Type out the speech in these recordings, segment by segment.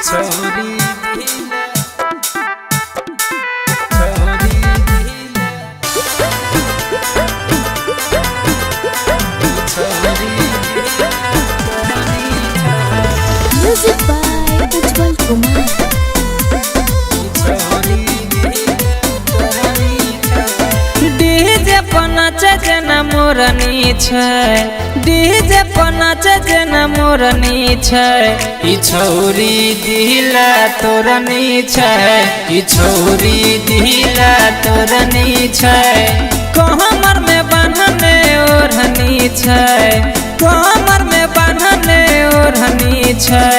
छोरी Music by Ujjwal Kumar. DJ पर नाचे जना मोरनी छै, डीजे पर नाचे जना मोरनी छै। ई छोरी दिला तोरनी छै, ई छोरी दिला तोरनी छै। कमर में बांधने ओढ़नी छै, कमर में बांधने ओढ़नी छै।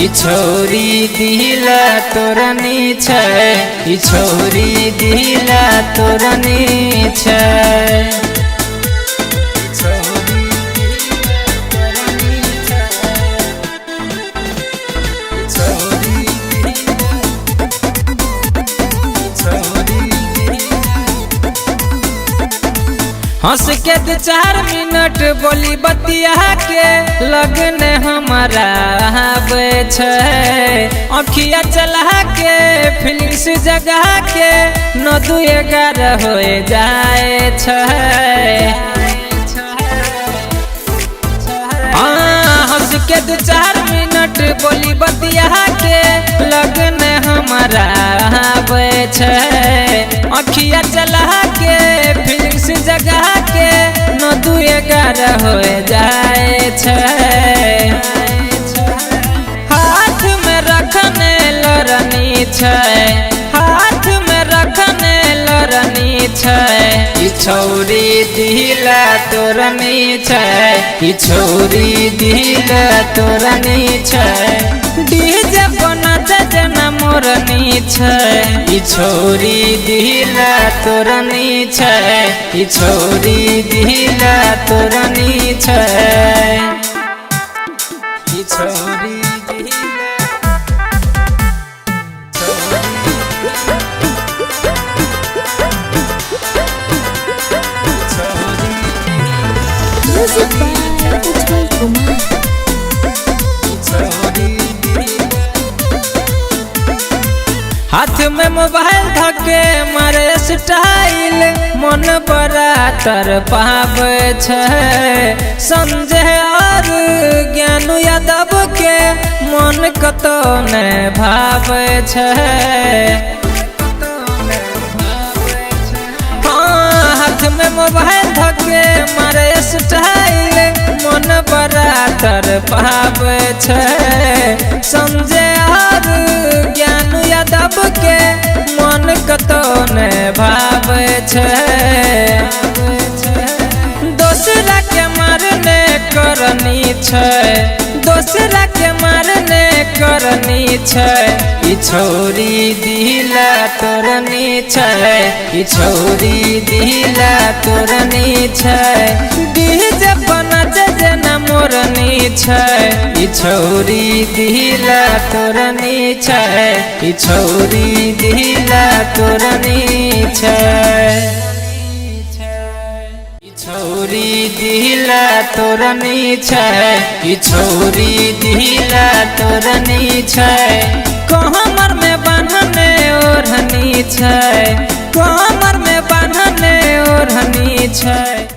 ई छोरी दिला तोरनी छै, ई छोरी दिला तोरनी छै। हंस के 2-4 मिनट बोली बतिया के लगने हमारा आवे छै। अखिया चला के फिलिंग्स जगा के 9-2-11 हो जाए छै। हंस के 2-4 मिनट बोली बतिया के लगने हमारा आवे छै। अखिया चला के फिलिंग्स जगा के 9-2-11 हो जाए छै। हाथ में रखने लरनी छै, हाथ में रखने लरनी छै। ई छोरी दिला तोरनी छै, ई छोरी दिला तोरनी छै। डीजे पर नाचे जना मोरनी छै, ई छोरी दिला तोरनी छै, ई छोरी दिला तोरनी छै। ई छोरी Music by Ujjwal Kumar. हाथ में मोबाइल धके मारे स्टाइल मन बड़ा तर पावे छै। संजय और ज्ञान यादव के मन कतो ने भावे छै। हाथ में मोबाइल धके मारे स्टाइल मन बड़ा तर पावे छै। संजय और ज्ञान यादव के मन कतो ने भावे छै। दूसरा के मारने करनी छै, दूसरा के मारने करनी छै। ई छोरी दिला तोरनी छै, ई छोरी दिला तोरनी छै। डीजे पर नाचे जना मोरनी छै, ई छोरी दिला तोरनी छै, ई छोरी दिला तोरनी छै। छोरी दिला तोरनी छै, ई छोरी दिला तोरनी छै। कमर में बांधने ओढ़नी छै, कमर में बांधने ओढ़नी छै।